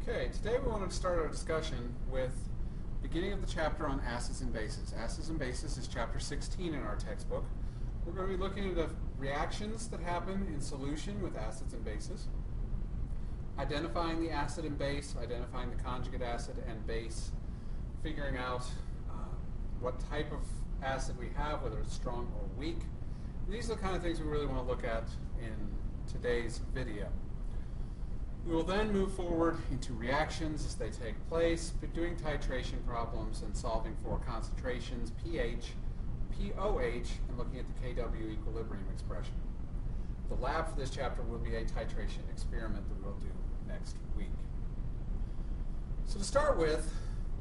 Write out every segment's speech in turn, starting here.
Okay, today we wanted to start our discussion with beginning of the chapter on acids and bases. Acids and bases is chapter 16 in our textbook. We're going to be looking at the reactions that happen in solution with acids and bases, identifying the acid and base, identifying the conjugate acid and base, figuring out what type of acid we have, whether it's strong or weak. These are the kind of things we really want to look at in today's video. We will then move forward into reactions as they take place, doing titration problems and solving for concentrations, pH, pOH, and looking at the Kw equilibrium expression. The lab for this chapter will be a titration experiment that we'll do next week. So to start with,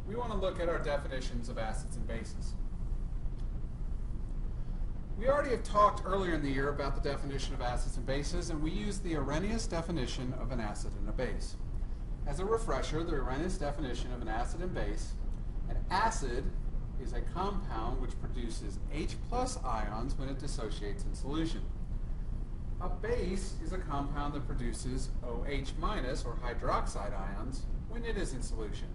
we want to look at our definitions of acids and bases. We already have talked earlier in the year about the definition of acids and bases, and we used the Arrhenius definition of an acid and a base. As a refresher, the Arrhenius definition of an acid and base: an acid is a compound which produces H+ ions when it dissociates in solution. A base is a compound that produces OH- or hydroxide ions when it is in solution.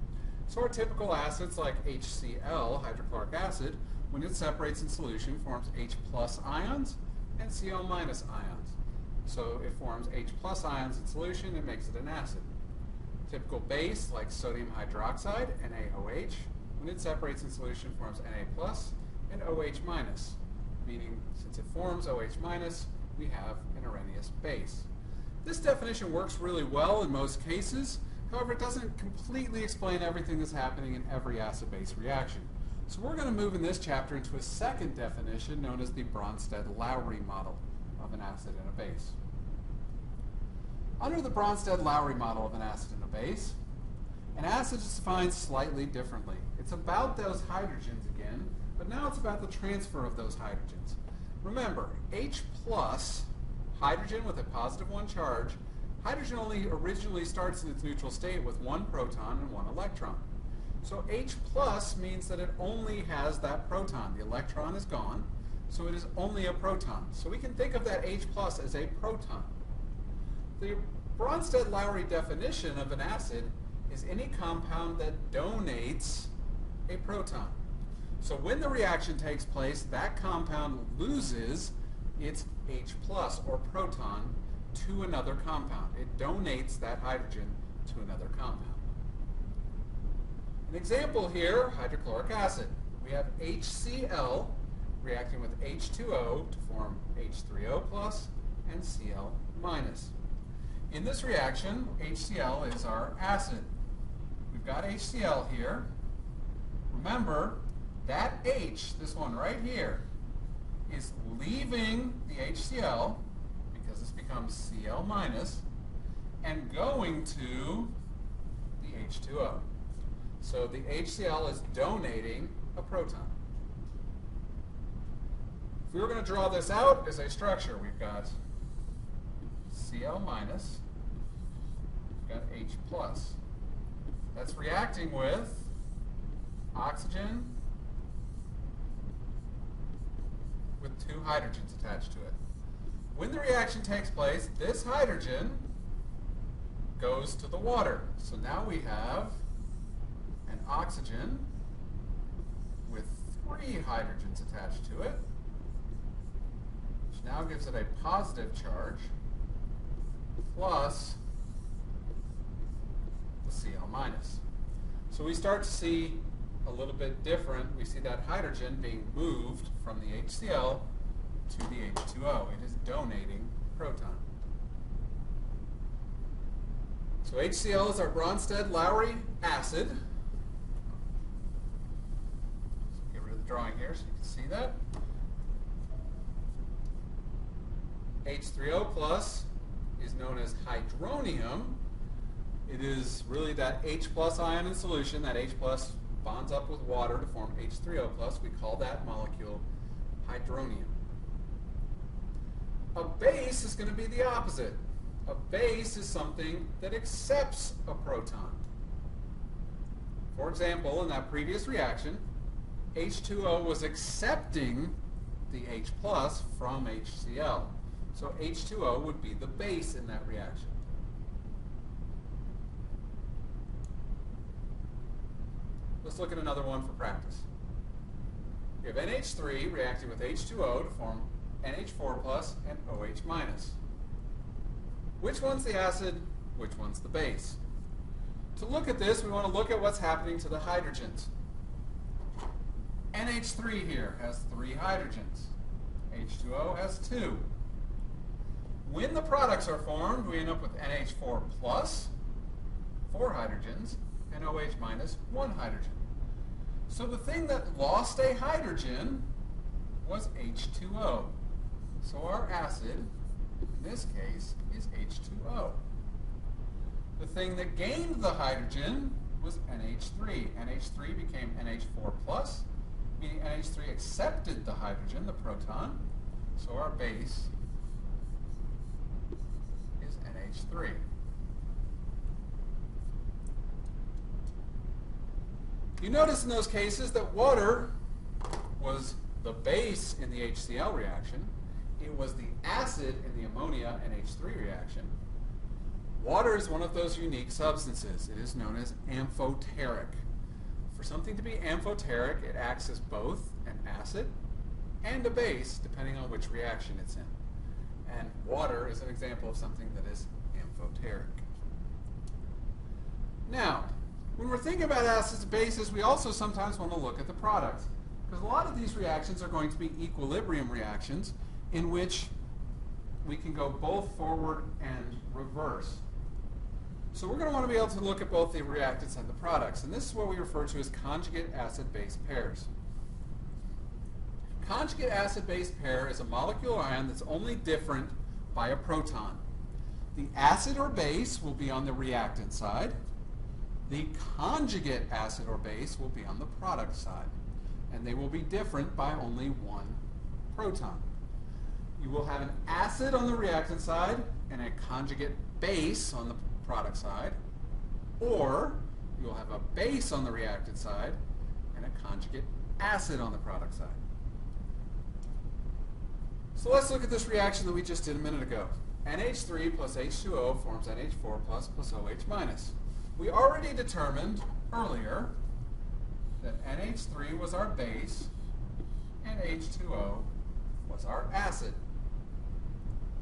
So our typical acids like HCl, hydrochloric acid, when it separates in solution, forms H+ ions and Cl- ions. So it forms H+ ions in solution, it makes it an acid. Typical base, like sodium hydroxide, NaOH, when it separates in solution, forms Na+ and OH-, meaning since it forms OH-, we have an Arrhenius base. This definition works really well in most cases. However, it doesn't completely explain everything that's happening in every acid-base reaction. So we're going to move in this chapter into a second definition known as the Bronsted-Lowry model of an acid and a base. Under the Bronsted-Lowry model of an acid and a base, an acid is defined slightly differently. It's about those hydrogens again, but now it's about the transfer of those hydrogens. Remember, H+, hydrogen with a positive 1 charge, hydrogen only originally starts in its neutral state with 1 proton and 1 electron. So H+ means that it only has that proton. The electron is gone, so it is only a proton. So we can think of that H+ as a proton. The Bronsted-Lowry definition of an acid is any compound that donates a proton. So when the reaction takes place, that compound loses its H+ or proton to another compound. It donates that hydrogen to another compound. An example here, hydrochloric acid. We have HCl reacting with H2O to form H3O+ and Cl-. In this reaction, HCl is our acid. We've got HCl here. Remember, that H, this one right here, is leaving the HCl, because this becomes Cl-, and going to the H2O. So the HCl is donating a proton. If we were going to draw this out as a structure, we've got Cl-, we've got H+. That's reacting with oxygen with 2 hydrogens attached to it. When the reaction takes place, this hydrogen goes to the water. So now we have an oxygen with 3 hydrogens attached to it, which now gives it a positive charge plus the Cl-. So we start to see a little bit different. We see that hydrogen being moved from the HCl to the H2O. It is donating proton. So HCl is our Bronsted-Lowry acid. Get rid of the drawing here so you can see that. H3O+ is known as hydronium. It is really that H+ ion in solution. That H+ bonds up with water to form H3O+. We call that molecule hydronium. A base is going to be the opposite. A base is something that accepts a proton. For example, in that previous reaction, H2O was accepting the H+ from HCl. So H2O would be the base in that reaction. Let's look at another one for practice. We have NH3 reacting with H2O to form NH4 plus and OH minus. Which one's the acid? Which one's the base? To look at this, we want to look at what's happening to the hydrogens. NH3 here has 3 hydrogens. H2O has 2. When the products are formed, we end up with NH4 plus, 4 hydrogens, and OH minus, 1 hydrogen. So the thing that lost a hydrogen was H2O. So our acid, in this case, is H2O. The thing that gained the hydrogen was NH3. NH3 became NH4 plus, meaning NH3 accepted the hydrogen, the proton. So our base is NH3. You notice in those cases that water was the base in the HCl reaction. It was the acid in the ammonia NH3 reaction. Water is one of those unique substances. It is known as amphoteric. For something to be amphoteric, it acts as both an acid and a base, depending on which reaction it's in. And water is an example of something that is amphoteric. Now, when we're thinking about acids and bases, we also sometimes want to look at the products. Because a lot of these reactions are going to be equilibrium reactions in which we can go both forward and reverse. So we're going to want to be able to look at both the reactants and the products. And this is what we refer to as conjugate acid-base pairs. Conjugate acid-base pair is a molecular ion that's only different by a proton. The acid or base will be on the reactant side. The conjugate acid or base will be on the product side. And they will be different by only one proton. You will have an acid on the reactant side and a conjugate base on the product side, or you'll have a base on the reactant side and a conjugate acid on the product side. So let's look at this reaction that we just did a minute ago. NH3 plus H2O forms NH4 plus OH minus. We already determined earlier that NH3 was our base and H2O was our acid.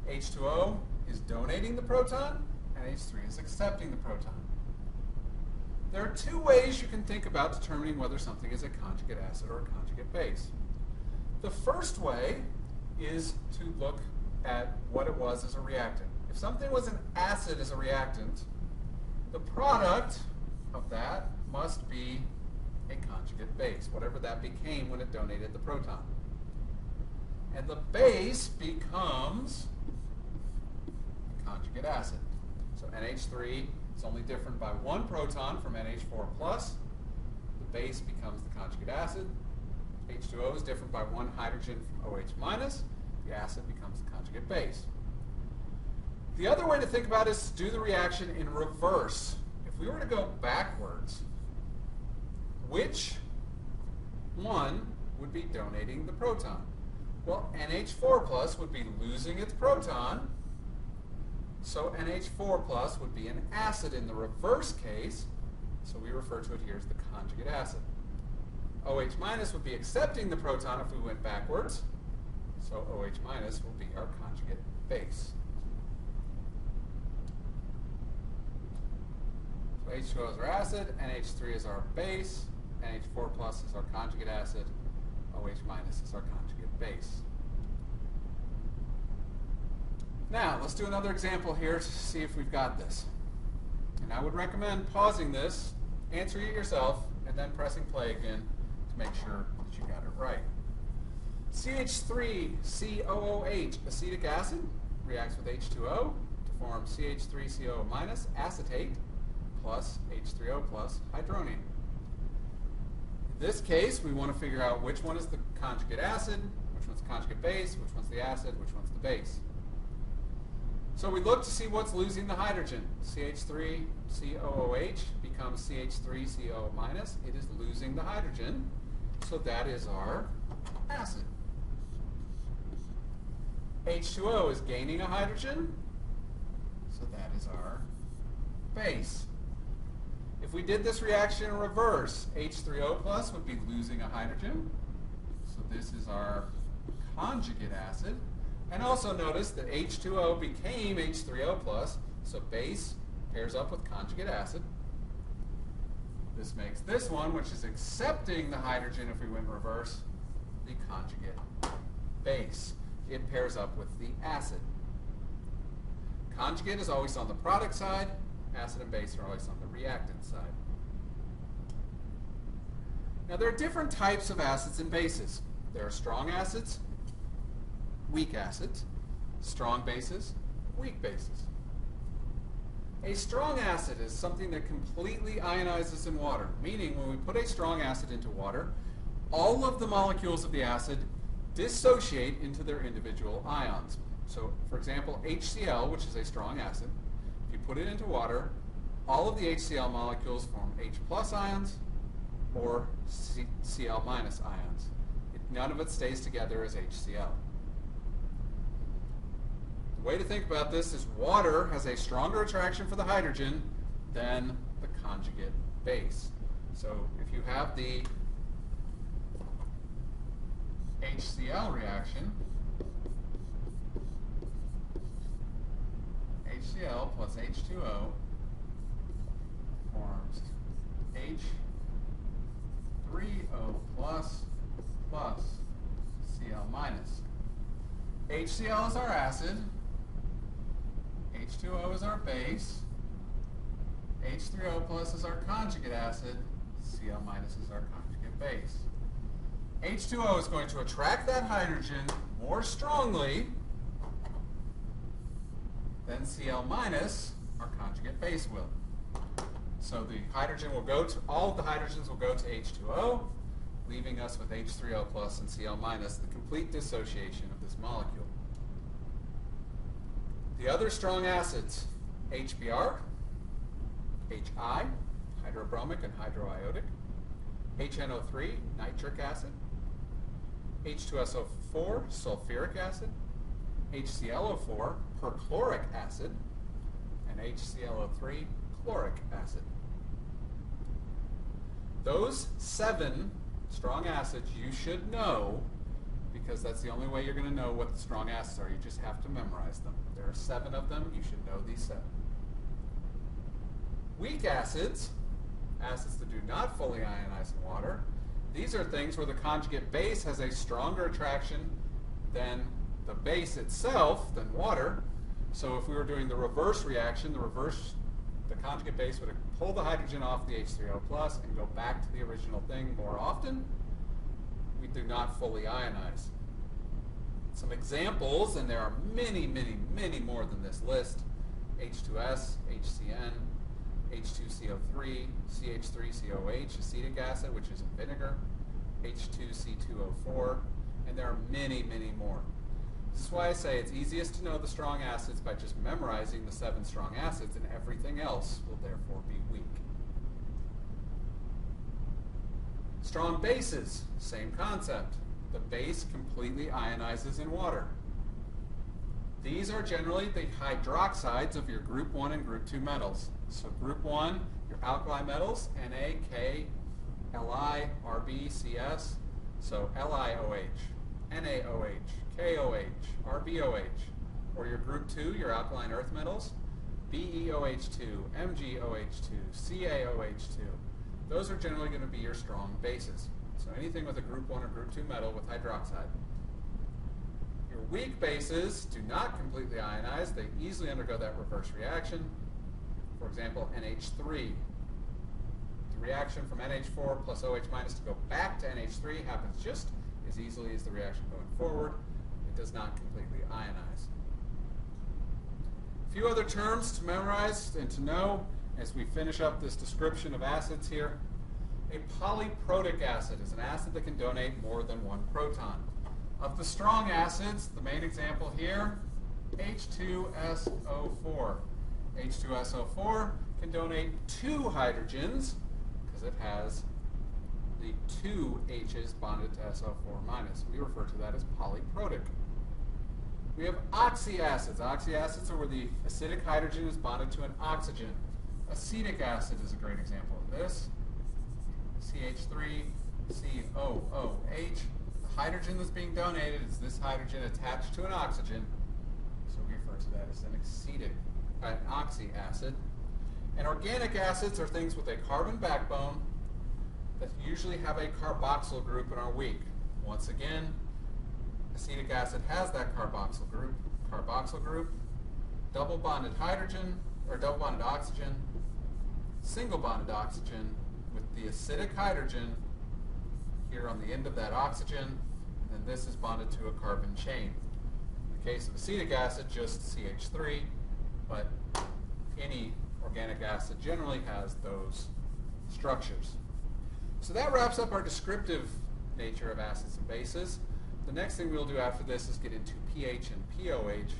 H2O is donating the proton, and H3 is accepting the proton. There are 2 ways you can think about determining whether something is a conjugate acid or a conjugate base. The first way is to look at what it was as a reactant. If something was an acid as a reactant, the product of that must be a conjugate base, whatever that became when it donated the proton. And the base becomes conjugate acid. So NH3 is only different by 1 proton from NH4 plus. The base becomes the conjugate acid. H2O is different by 1 hydrogen from OH minus. The acid becomes the conjugate base. The other way to think about it is to do the reaction in reverse. If we were to go backwards, which one would be donating the proton? Well, NH4 plus would be losing its proton, so NH4 plus would be an acid in the reverse case, so we refer to it here as the conjugate acid. OH minus would be accepting the proton if we went backwards, so OH minus will be our conjugate base. So H2O is our acid, NH3 is our base, NH4 plus is our conjugate acid, OH minus is our conjugate base. Now, let's do another example here to see if we've got this. And I would recommend pausing this, answering it yourself, and then pressing play again to make sure that you got it right. CH3COOH, acetic acid, reacts with H2O to form CH3COO minus acetate plus H3O plus hydronium. In this case, we want to figure out which one is the conjugate acid, which one's the conjugate base, which one's the acid, which one's the base. So we look to see what's losing the hydrogen. CH3COOH becomes CH3COO minus. It is losing the hydrogen, so that is our acid. H2O is gaining a hydrogen, so that is our base. If we did this reaction in reverse, H3O plus would be losing a hydrogen. So this is our conjugate acid. And also notice that H2O became H3O plus, so base pairs up with conjugate acid. This makes this one, which is accepting the hydrogen if we went reverse, the conjugate base. It pairs up with the acid. Conjugate is always on the product side. Acid and base are always on the reactant side. Now there are different types of acids and bases. There are strong acids, weak acids, strong bases, weak bases. A strong acid is something that completely ionizes in water, meaning when we put a strong acid into water, all of the molecules of the acid dissociate into their individual ions. So, for example, HCl, which is a strong acid, if you put it into water, all of the HCl molecules form H plus ions or Cl minus ions. None of it stays together as HCl. The way to think about this is water has a stronger attraction for the hydrogen than the conjugate base. So if you have the HCl reaction, HCl plus H2O forms H3O plus Cl minus. HCl is our acid, H2O is our base, H3O plus is our conjugate acid, Cl minus is our conjugate base. H2O is going to attract that hydrogen more strongly than Cl minus, our conjugate base, will. So the hydrogen will go to, all of the hydrogens will go to H2O, leaving us with H3O plus and Cl minus, the complete dissociation of this molecule. The other strong acids, HBr, HI, hydrobromic and hydroiodic, HNO3, nitric acid, H2SO4, sulfuric acid, HClO4, perchloric acid, and HClO3, chloric acid. Those 7 strong acids you should know, because that's the only way you're going to know what the strong acids are. You just have to memorize them. There are 7 of them. You should know these 7. Weak acids, acids that do not fully ionize in water, these are things where the conjugate base has a stronger attraction than the base itself, than water. So if we were doing the reverse reaction, the conjugate base would pull the hydrogen off the H3O plus and go back to the original thing more often. We do not fully ionize. Some examples, and there are many, many, many more than this list: H2S, HCN, H2CO3, CH3COH, acetic acid, which is in vinegar, H2C2O4, and there are many, many more. This is why I say it's easiest to know the strong acids by just memorizing the 7 strong acids, and everything else will therefore be weak. Strong bases, same concept. The base completely ionizes in water. These are generally the hydroxides of your group 1 and group 2 metals. So group 1, your alkali metals, Na, K, Li, Rb, Cs. So LiOH, NaOH, KOH, RbOH. Or your group 2, your alkaline earth metals, BeOH2, MgOH2, CaOH2. Those are generally going to be your strong bases. So anything with a group 1 or group 2 metal with hydroxide. Your weak bases do not completely ionize. They easily undergo that reverse reaction. For example, NH3. The reaction from NH4 plus OH minus to go back to NH3 happens just as easily as the reaction going forward. It does not completely ionize. A few other terms to memorize and to know as we finish up this description of acids here. A polyprotic acid is an acid that can donate more than 1 proton. Of the strong acids, the main example here, H2SO4. H2SO4 can donate 2 hydrogens because it has the 2 H's bonded to SO4 minus. We refer to that as polyprotic. We have oxyacids. Oxyacids are where the acidic hydrogen is bonded to an oxygen. Acetic acid is a great example of this. CH3COOH. The hydrogen that's being donated is this hydrogen attached to an oxygen, so we refer to that as an oxy acid. And organic acids are things with a carbon backbone that usually have a carboxyl group and are weak. Once again, acetic acid has that carboxyl group, double bonded hydrogen, or double bonded oxygen, single bonded oxygen with the acidic hydrogen here on the end of that oxygen, and then this is bonded to a carbon chain. In the case of acetic acid, just CH3, but any organic acid generally has those structures. So that wraps up our descriptive nature of acids and bases. The next thing we'll do after this is get into pH and pOH,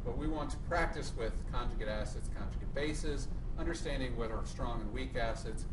but we want to practice with conjugate acids, conjugate bases, understanding what are strong and weak acids,